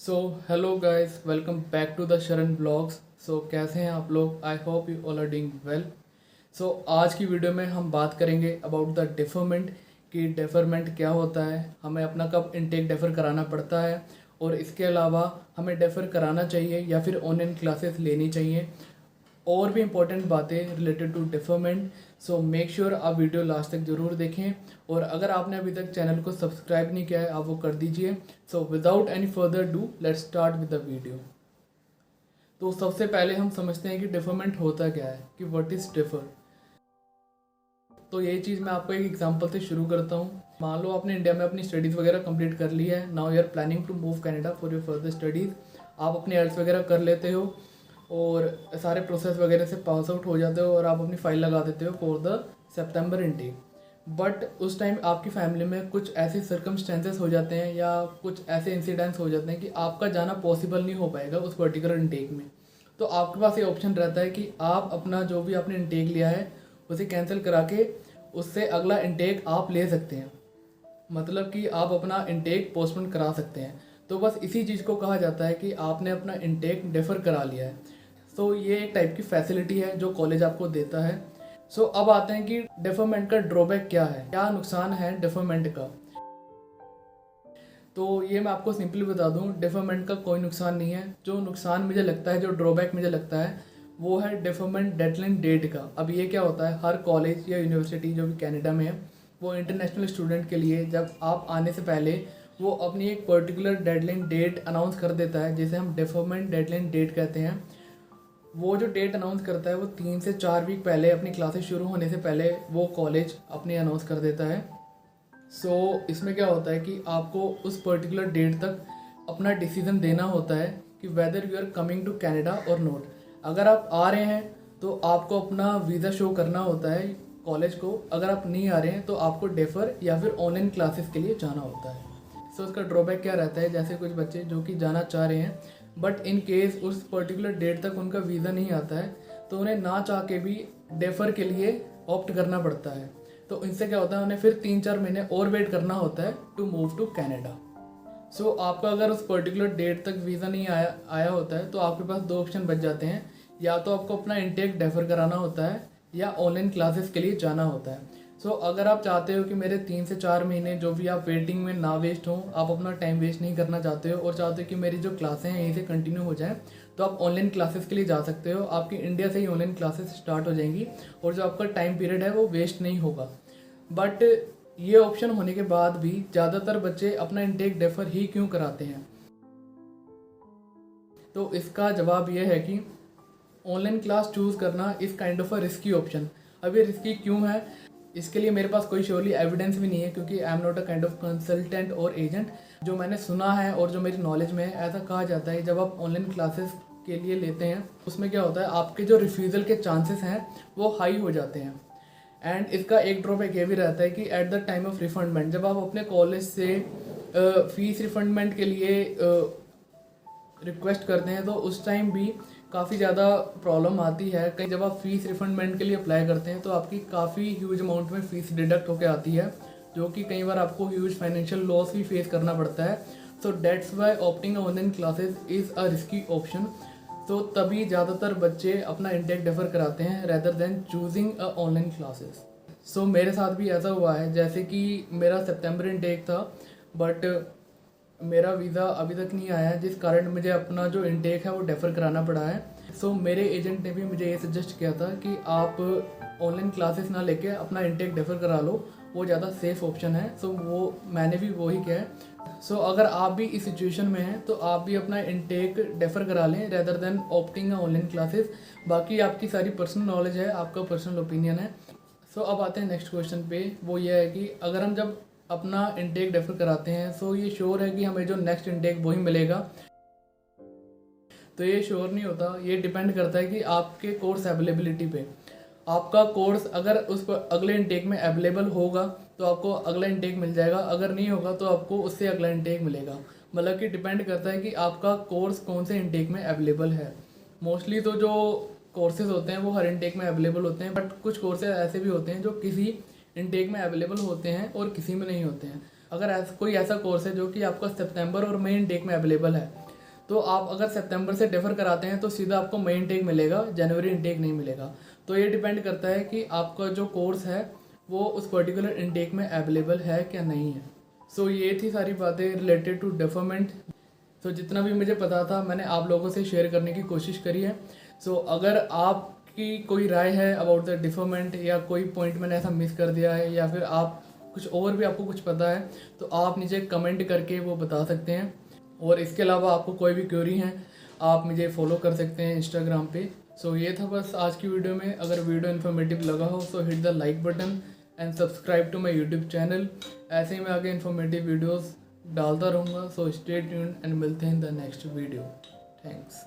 So hello guys, welcome back to the Sharan blogs. So कैसे हैं आप लोग? I hope you all are doing well. So आज की वीडियो में हम बात करेंगे अबाउट द डेफरमेंट कि डेफरमेंट क्या होता है, हमें अपना कब इनटेक डेफर कराना पड़ता है और इसके अलावा हमें डेफर कराना चाहिए या फिर ऑनलाइन क्लासेस लेनी चाहिए, और भी इम्पोर्टेंट बातें related to deferment. So make sure आप वीडियो लास्ट तक ज़रूर देखें, और अगर आपने अभी तक चैनल को सब्सक्राइब नहीं किया है आप वो कर दीजिए। So without any further do let's start with the video. तो सबसे पहले हम समझते हैं कि डेफरमेंट होता क्या है, कि व्हाट इज़ डेफर। तो ये चीज़ मैं आपको एक एग्जांपल से शुरू करता हूँ। मान लो आपने इंडिया में अपनी स्टडीज़ वगैरह कंप्लीट कर ली है, now you are planning to move Canada for your further studies. आप अपने एल्स वगैरह कर लेते हो और सारे प्रोसेस वगैरह से पास आउट हो जाते हो और आप अपनी फ़ाइल लगा देते हो for the September intake. But उस टाइम आपकी फैमिली में कुछ ऐसे सर्कमस्टेंसेस हो जाते हैं या कुछ ऐसे इंसिडेंट्स हो जाते हैं कि आपका जाना पॉसिबल नहीं हो पाएगा उस पर्टिकुलर इनटेक में। तो आपके पास ये ऑप्शन रहता है कि आप अपना जो भी आपने इनटेक लिया है उसे कैंसिल करा के उससे अगला इनटेक आप ले सकते हैं। मतलब कि आप अपना इनटेक पोस्टपोन करा सकते हैं। तो बस इसी चीज़ को कहा जाता है कि आपने अपना इनटेक डेफर करा लिया है। सो ये एक टाइप की फैसिलिटी है जो कॉलेज आपको देता है। सो अब आते हैं कि डेफरमेंट का ड्रॉबैक क्या है, क्या नुकसान है डेफरमेंट का। तो ये मैं आपको सिंपली बता दूं, डेफरमेंट का कोई नुकसान नहीं है। जो नुकसान मुझे लगता है, जो ड्रॉबैक मुझे लगता है, वो है डेफरमेंट डेडलाइन डेट का। अब ये क्या होता है, हर कॉलेज या यूनिवर्सिटी जो भी कनाडा में है वो इंटरनेशनल स्टूडेंट के लिए जब आप आने से पहले वो अपनी एक पर्टिकुलर डेडलाइन डेट अनाउंस कर देता है, जिसे हम डेफरमेंट डेडलाइन डेट कहते हैं। वो जो डेट अनाउंस करता है वो 3 से 4 वीक पहले, अपनी क्लासेस शुरू होने से पहले वो कॉलेज अपनी अनाउंस कर देता है। इसमें क्या होता है कि आपको उस पर्टिकुलर डेट तक अपना डिसीजन देना होता है कि whether you are coming to Canada और नॉट। अगर आप आ रहे हैं तो आपको अपना वीज़ा शो करना होता है कॉलेज को, अगर आप नहीं आ रहे हैं तो आपको डेफर या फिर ऑनलाइन क्लासेस के लिए जाना होता है। उसका ड्रॉबैक क्या रहता है, जैसे कुछ बच्चे जो कि जाना चाह रहे हैं बट इन केस उस पर्टिकुलर डेट तक उनका वीज़ा नहीं आता है तो उन्हें ना चाह के भी डेफर के लिए ऑप्ट करना पड़ता है। तो इनसे क्या होता है, उन्हें फिर 3-4 महीने और वेट करना होता है टू मूव टू कनाडा। आपका अगर उस पर्टिकुलर डेट तक वीज़ा नहीं आया होता है तो आपके पास दो ऑप्शन बच जाते हैं, या तो आपको अपना इनटेक डेफर कराना होता है या ऑनलाइन क्लासेस के लिए जाना होता है। अगर आप चाहते हो कि मेरे 3 से 4 महीने जो भी आप वेटिंग में ना वेस्ट हों, आप अपना टाइम वेस्ट नहीं करना चाहते हो और चाहते हो कि मेरी जो क्लासें हैं यहीं से कंटिन्यू हो जाएं, तो आप ऑनलाइन क्लासेस के लिए जा सकते हो। आपकी इंडिया से ही ऑनलाइन क्लासेस स्टार्ट हो जाएंगी और जो आपका टाइम पीरियड है वो वेस्ट नहीं होगा। बट ये ऑप्शन होने के बाद भी ज़्यादातर बच्चे अपना इनटेक डेफर ही क्यों कराते हैं? तो इसका जवाब ये है कि ऑनलाइन क्लास चूज़ करना is kind of a risky option. अब ये रिस्की क्यों है, इसके लिए मेरे पास कोई श्योरली एविडेंस भी नहीं है, क्योंकि I am not a kind of consultant और एजेंट। जो मैंने सुना है और जो मेरी नॉलेज में है, ऐसा कहा जाता है जब आप ऑनलाइन क्लासेस के लिए लेते हैं उसमें क्या होता है, आपके जो रिफ्यूज़ल के चांसेस हैं वो हाई हो जाते हैं। एंड इसका एक ड्रॉबैक ये भी रहता है कि एट द टाइम ऑफ रिफंडमेंट, जब आप अपने कॉलेज से फीस रिफंडमेंट के लिए रिक्वेस्ट करते हैं तो उस टाइम भी काफ़ी ज़्यादा प्रॉब्लम आती है। कहीं जब आप फीस रिफंडमेंट के लिए अप्लाई करते हैं तो आपकी काफ़ी ह्यूज अमाउंट में फ़ीस डिडक्ट होकर आती है, जो कि कई बार आपको ह्यूज फाइनेंशियल लॉस भी फेस करना पड़ता है। That's why opting online classes is a risky option. तभी ज़्यादातर बच्चे अपना इनटेक डेफर कराते हैं rather than choosing a online classes. मेरे साथ भी ऐसा हुआ है, जैसे कि मेरा सितंबर इनटेक था बट मेरा वीज़ा अभी तक नहीं आया है, जिस कारण मुझे अपना जो इनटेक है वो डेफर कराना पड़ा है। मेरे एजेंट ने भी मुझे ये सजेस्ट किया था कि आप ऑनलाइन क्लासेस ना लेके अपना इनटेक डेफर करा लो, वो ज़्यादा सेफ ऑप्शन है। वो मैंने भी वही किया है। अगर आप भी इस सिचुएशन में हैं तो आप भी अपना इनटेक डेफर करा लें rather than opting online classes. बाकी आपकी सारी पर्सनल नॉलेज है, आपका पर्सनल ओपिनियन है। अब आते हैं नेक्स्ट क्वेश्चन पे। वो ये है कि अगर हम जब अपना इनटेक डेफर कराते हैं ये श्योर है कि हमें जो नेक्स्ट इनटेक वही मिलेगा? तो ये श्योर नहीं होता, ये डिपेंड करता है कि आपके कोर्स अवेलेबिलिटी पे। आपका कोर्स अगर उस पर अगले इनटेक में अवेलेबल होगा तो आपको अगला इनटेक मिल जाएगा, अगर नहीं होगा तो आपको उससे अगला इनटेक मिलेगा। मतलब कि डिपेंड करता है कि आपका कोर्स कौन से इनटेक में अवेलेबल है। मोस्टली तो जो कोर्सेज होते हैं वो हर इनटेक में अवेलेबल होते हैं, बट कुछ कोर्सेज ऐसे भी होते हैं जो किसी इनटेक में अवेलेबल होते हैं और किसी में नहीं होते हैं। अगर कोई ऐसा कोर्स है जो कि आपका सितंबर और मई इनटेक में अवेलेबल है तो आप अगर सितंबर से डेफर कराते हैं तो सीधा आपको मई इनटेक मिलेगा, जनवरी इनटेक नहीं मिलेगा। तो ये डिपेंड करता है कि आपका जो कोर्स है वो उस पर्टिकुलर इनटेक में अवेलेबल है क्या नहीं है। सो ये थी सारी बातें रिलेटेड टू डेफरमेंट। तो जितना भी मुझे पता था मैंने आप लोगों से शेयर करने की कोशिश करी है। सो अगर आपकी कोई राय है अबाउट द डिफरमेंट या कोई पॉइंट मैंने ऐसा मिस कर दिया है या फिर आप कुछ और भी आपको कुछ पता है तो आप नीचे कमेंट करके वो बता सकते हैं। और इसके अलावा आपको कोई भी क्वेरी है आप मुझे फॉलो कर सकते हैं इंस्टाग्राम पे। सो ये था बस आज की वीडियो में। अगर वीडियो इन्फॉर्मेटिव लगा हो so hit the like button and subscribe to my YouTube channel. ऐसे ही मैं आगे इन्फॉर्मेटिव वीडियोज़ डालता रहूँगा। सो स्टे ट्यून्ड एंड मिलते हैं in the next video. Thanks.